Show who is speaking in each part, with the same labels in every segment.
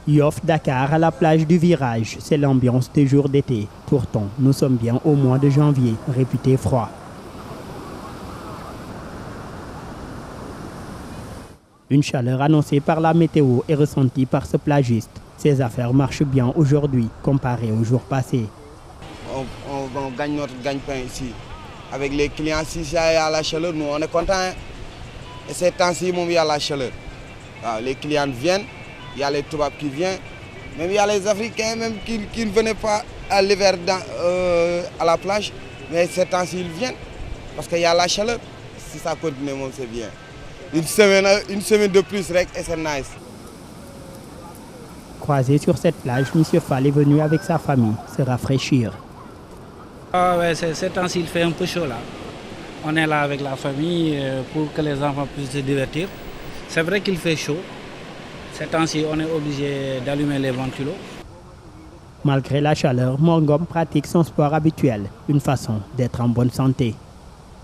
Speaker 1: Yoff Dakar à la plage du Virage, c'est l'ambiance des jours d'été. Pourtant, nous sommes bien au mois de janvier, réputé froid. Une chaleur annoncée par la météo est ressentie par ce plagiste. Ses affaires marchent bien aujourd'hui, comparées aux jours passés.
Speaker 2: On gagne notre gagne-pain ici. Avec les clients, si il y a la chaleur, nous on est contents. Et ces temps-ci, il y a la chaleur. Alors, les clients viennent, il y a les Toubabs qui viennent, même il y a les Africains même qui ne venaient pas à l'hiver à la plage. Mais ces temps-ci, ils viennent parce qu'il y a la chaleur. Si ça continue, c'est bien. Une semaine de plus, et c'est nice.
Speaker 1: Croisé sur cette plage, M. Fall est venu avec sa famille se rafraîchir.
Speaker 3: Ah ouais, ces temps-ci, il fait un peu chaud là. On est là avec la famille pour que les enfants puissent se divertir. C'est vrai qu'il fait chaud. Ces temps-ci, on est obligé d'allumer les ventilos.
Speaker 1: Malgré la chaleur, Morgom pratique son sport habituel, une façon d'être en bonne santé.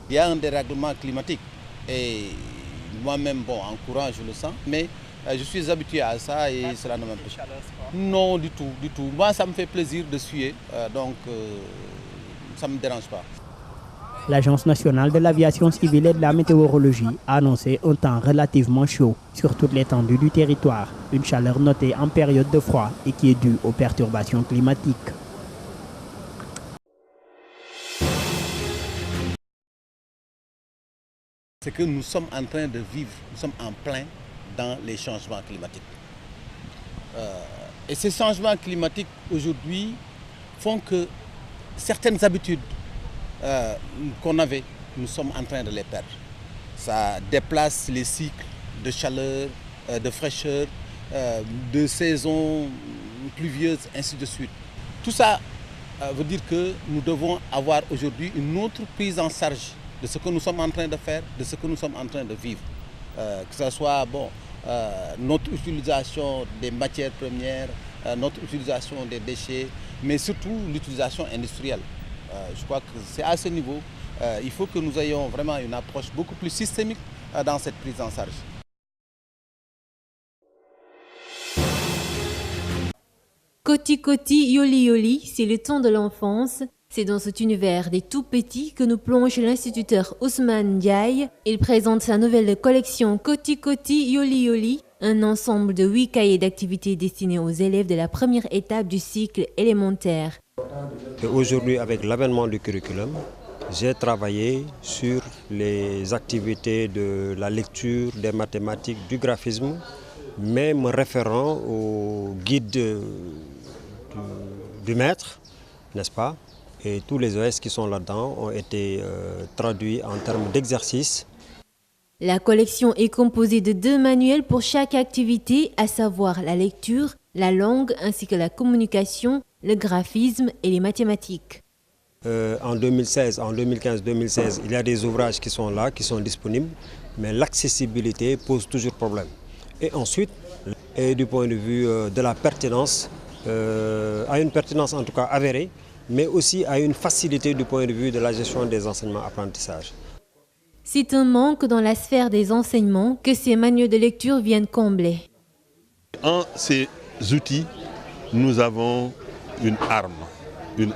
Speaker 4: Il y a un dérèglement climatique et moi-même, en courant, je le sens, mais je suis habitué à ça et cela ne m'empêche pas. Non, du tout. Moi, ça me fait plaisir de suer, donc ça ne me dérange pas.
Speaker 1: L'Agence nationale de l'aviation civile et de la météorologie a annoncé un temps relativement chaud sur toute l'étendue du territoire. Une chaleur notée en période de froid et qui est due aux perturbations climatiques.
Speaker 4: C'est que nous sommes en train de vivre, nous sommes en plein dans les changements climatiques. Et ces changements climatiques aujourd'hui font que certaines habitudes qu'on avait, nous sommes en train de les perdre. Ça déplace les cycles de chaleur, de fraîcheur, de saisons pluvieuses, ainsi de suite. Tout ça veut dire que nous devons avoir aujourd'hui une autre prise en charge de ce que nous sommes en train de faire, de ce que nous sommes en train de vivre. Que ce soit notre utilisation des matières premières, notre utilisation des déchets, mais surtout l'utilisation industrielle. Je crois que c'est à ce niveau, il faut que nous ayons vraiment une approche beaucoup plus systémique dans cette prise en charge.
Speaker 5: Koti Koti Yoli Yoli, c'est le temps de l'enfance. C'est dans cet univers des tout petits que nous plonge l'instituteur Ousmane Ndiaye. Il présente sa nouvelle collection Koti Koti Yoli Yoli, un ensemble de 8 cahiers d'activités destinés aux élèves de la première étape du cycle élémentaire.
Speaker 6: Aujourd'hui, avec l'avènement du curriculum, j'ai travaillé sur les activités de la lecture, des mathématiques, du graphisme, mais me référant au guide du maître, n'est-ce pas? Et tous les OS qui sont là-dedans ont été traduits en termes d'exercices.
Speaker 5: La collection est composée de 2 manuels pour chaque activité, à savoir la lecture, la langue ainsi que la communication, le graphisme et les mathématiques.
Speaker 6: En 2016, en 2015-2016, il y a des ouvrages qui sont là, qui sont disponibles, mais l'accessibilité pose toujours problème. Et ensuite, et du point de vue de la pertinence, à une pertinence en tout cas avérée, mais aussi à une facilité du point de vue de la gestion des enseignements-apprentissages.
Speaker 5: C'est un manque dans la sphère des enseignements que ces manuels de lecture viennent combler.
Speaker 7: En ces outils, nous avons une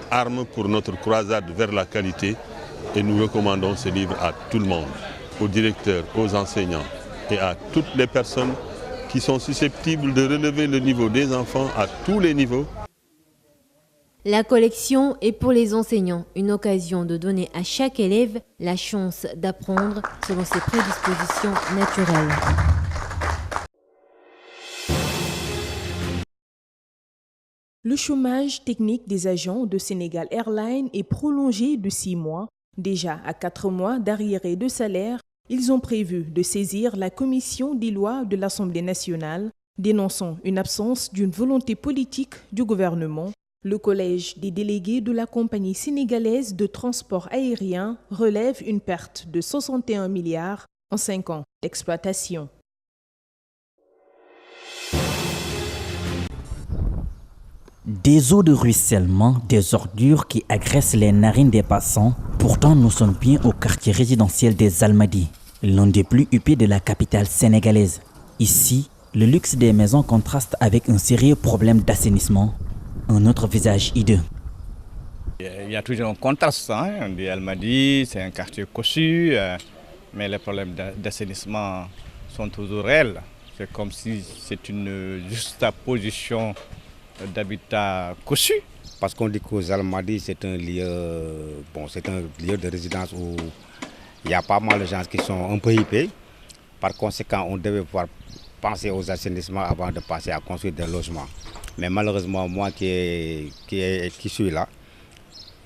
Speaker 7: arme pour notre croisade vers la qualité et nous recommandons ce livre à tout le monde, aux directeurs, aux enseignants et à toutes les personnes qui sont susceptibles de relever le niveau des enfants à tous les niveaux.
Speaker 5: La collection est pour les enseignants une occasion de donner à chaque élève la chance d'apprendre selon ses prédispositions naturelles.
Speaker 8: Le chômage technique des agents de Sénégal Airlines est prolongé de 6 mois. Déjà à 4 mois d'arriérés de salaire, ils ont prévu de saisir la commission des lois de l'Assemblée nationale, dénonçant une absence d'une volonté politique du gouvernement. Le collège des délégués de la compagnie sénégalaise de transport aérien relève une perte de 61 milliards en 5 ans d'exploitation.
Speaker 9: Des eaux de ruissellement, des ordures qui agressent les narines des passants. Pourtant, nous sommes bien au quartier résidentiel des Almadies, l'un des plus huppés de la capitale sénégalaise. Ici, Le luxe des maisons contraste avec un sérieux problème d'assainissement. Un autre visage hideux.
Speaker 10: Il y a toujours un contraste. Elle m'a dit c'est un quartier cossu, mais les problèmes d'assainissement sont toujours réels. C'est comme si c'est une juxtaposition d'habitat cossu.
Speaker 11: Parce qu'on dit qu'aux Almadies, c'est un lieu de résidence où il y a pas mal de gens qui sont un peu hippés. Par conséquent, on devait pouvoir penser aux assainissements avant de passer à construire des logements. Mais malheureusement, moi qui suis là,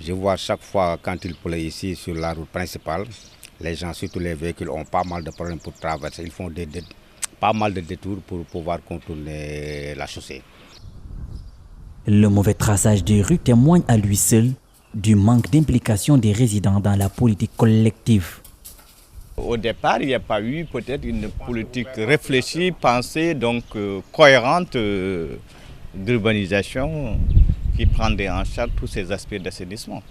Speaker 11: je vois chaque fois quand il pleut ici sur la route principale, les gens, surtout les véhicules, ont pas mal de problèmes pour traverser. Ils font pas mal de détours pour pouvoir contourner la chaussée.
Speaker 9: Le mauvais traçage des rues témoigne à lui seul du manque d'implication des résidents dans la politique collective.
Speaker 10: Au départ, il n'y a pas eu peut-être une politique réfléchie, pensée, donc cohérente d'urbanisation qui prendrait en charge tous ces aspects d'assainissement.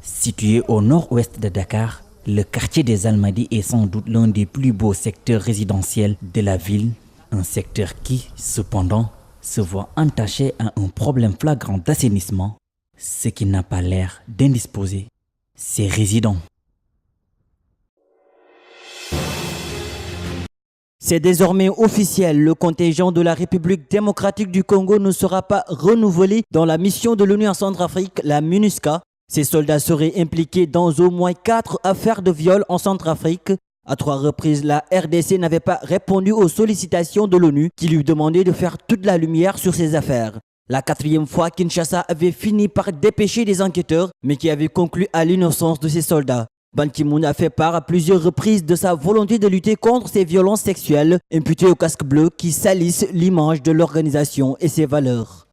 Speaker 9: Situé au nord-ouest de Dakar, le quartier des Almadies est sans doute l'un des plus beaux secteurs résidentiels de la ville. Un secteur qui, cependant, se voit entaché à un problème flagrant d'assainissement, ce qui n'a pas l'air d'indisposer ses résidents.
Speaker 1: C'est désormais officiel, le contingent de la République démocratique du Congo ne sera pas renouvelé dans la mission de l'ONU en Centrafrique, la MINUSCA. Ces soldats seraient impliqués dans au moins 4 affaires de viol en Centrafrique. À 3 reprises, la RDC n'avait pas répondu aux sollicitations de l'ONU qui lui demandait de faire toute la lumière sur ces affaires. La 4e fois, Kinshasa avait fini par dépêcher des enquêteurs, mais qui avait conclu à l'innocence de ces soldats. Ban Ki-moon a fait part à plusieurs reprises de sa volonté de lutter contre ces violences sexuelles imputées aux casques bleus qui salissent l'image de l'organisation et ses valeurs.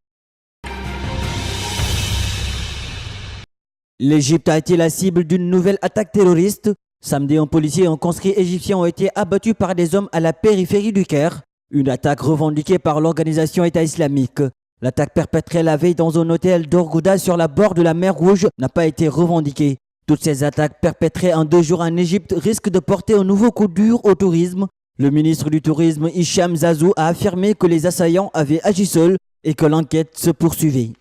Speaker 1: L'Égypte a été la cible d'une nouvelle attaque terroriste. Samedi, un policier et un conscrit égyptien ont été abattus par des hommes à la périphérie du Caire. Une attaque revendiquée par l'organisation État islamique. L'attaque perpétrée la veille dans un hôtel d'Hurghada sur la bord de la mer Rouge n'a pas été revendiquée. Toutes ces attaques perpétrées en 2 jours en Égypte risquent de porter un nouveau coup dur au tourisme. Le ministre du Tourisme, Hicham Zazou, a affirmé que les assaillants avaient agi seuls et que l'enquête se poursuivait.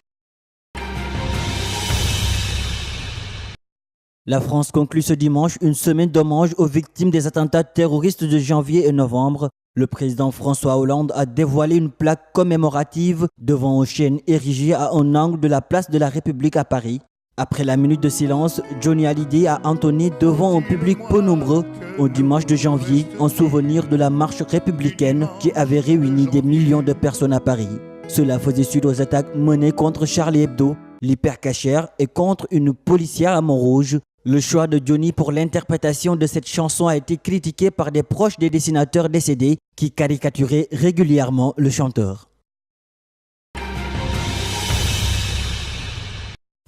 Speaker 1: La France conclut ce dimanche une semaine d'hommage aux victimes des attentats terroristes de janvier et novembre. Le président François Hollande a dévoilé une plaque commémorative devant un chêne érigé à un angle de la place de la République à Paris. Après la minute de silence, Johnny Hallyday a entonné devant un public peu nombreux au dimanche de janvier en souvenir de la marche républicaine qui avait réuni des millions de personnes à Paris. Cela faisait suite aux attaques menées contre Charlie Hebdo, l'hypercachère et contre une policière à Montrouge. Le choix de Johnny pour l'interprétation de cette chanson a été critiqué par des proches des dessinateurs décédés qui caricaturaient régulièrement le chanteur.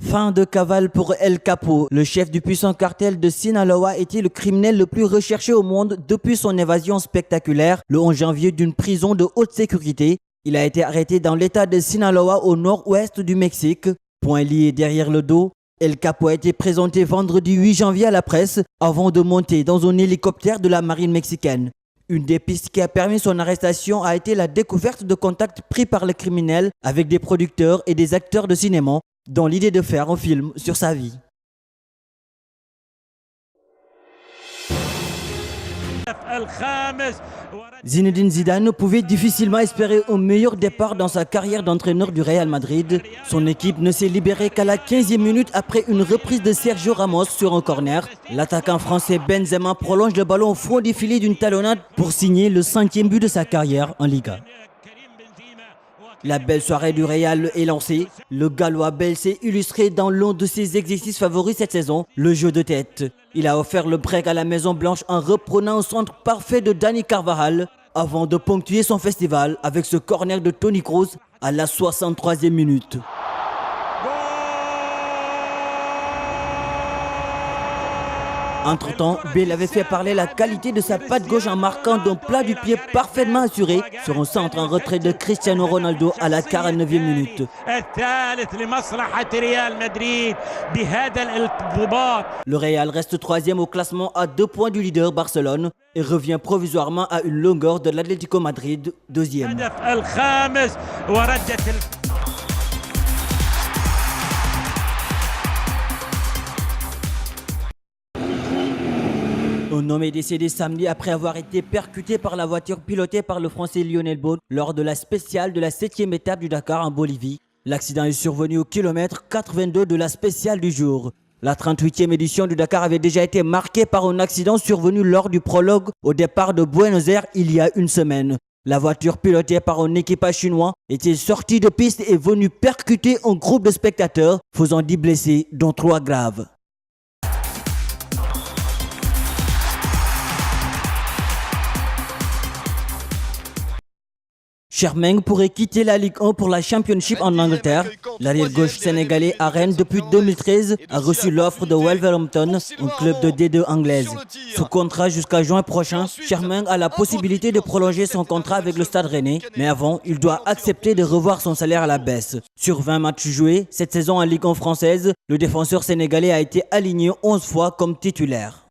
Speaker 1: Fin de cavale pour El Capo. Le chef du puissant cartel de Sinaloa était le criminel le plus recherché au monde depuis son évasion spectaculaire le 11 janvier d'une prison de haute sécurité. Il a été arrêté dans l'état de Sinaloa au nord-ouest du Mexique. Point lié derrière le dos, El Capo a été présenté vendredi 8 janvier à la presse avant de monter dans un hélicoptère de la marine mexicaine. Une des pistes qui a permis son arrestation a été la découverte de contacts pris par le criminel avec des producteurs et des acteurs de cinéma dans l'idée de faire un film sur sa vie. Zinedine Zidane pouvait difficilement espérer un meilleur départ dans sa carrière d'entraîneur du Real Madrid. Son équipe ne s'est libérée qu'à la 15e minute après une reprise de Sergio Ramos sur un corner. L'attaquant français Benzema prolonge le ballon au fond du filet d'une talonnade pour signer le 5e but de sa carrière en Liga. La belle soirée du Real est lancée. Le Gallois belge s'est illustré dans l'un de ses exercices favoris cette saison, le jeu de tête. Il a offert le break à la Maison Blanche en reprenant un centre parfait de Dani Carvajal avant de ponctuer son festival avec ce corner de Toni Kroos à la 63e minute.
Speaker 12: Entre-temps, Bale avait fait parler la qualité de sa patte gauche en marquant d'un plat du pied parfaitement assuré sur un centre en retrait de Cristiano Ronaldo à la 49e minute. Le Real reste 3e au classement à 2 points du leader Barcelone et revient provisoirement à une longueur de l'Atlético Madrid, 2e. Un homme est décédé samedi après avoir été percuté par la voiture pilotée par le Français Lionel Baud lors de la spéciale de la 7e étape du Dakar en Bolivie. L'accident est survenu au kilomètre 82 de la spéciale du jour. La 38e édition du Dakar avait déjà été marquée par un accident survenu lors du prologue au départ de Buenos Aires il y a une semaine. La voiture pilotée par un équipage chinois était sortie de piste et venue percuter un groupe de spectateurs, faisant 10 blessés, dont 3 graves. Chermeng pourrait quitter la Ligue 1 pour la Championship en Angleterre. L'arrière-gauche sénégalais à Rennes depuis 2013 a reçu l'offre de Wolverhampton, un club de D2 anglaise. Sous contrat jusqu'à juin prochain, Chermeng a la possibilité de prolonger son contrat avec le Stade Rennais, mais avant, il doit accepter de revoir son salaire à la baisse. Sur 20 matchs joués, cette saison en Ligue 1 française, le défenseur sénégalais a été aligné 11 fois comme titulaire.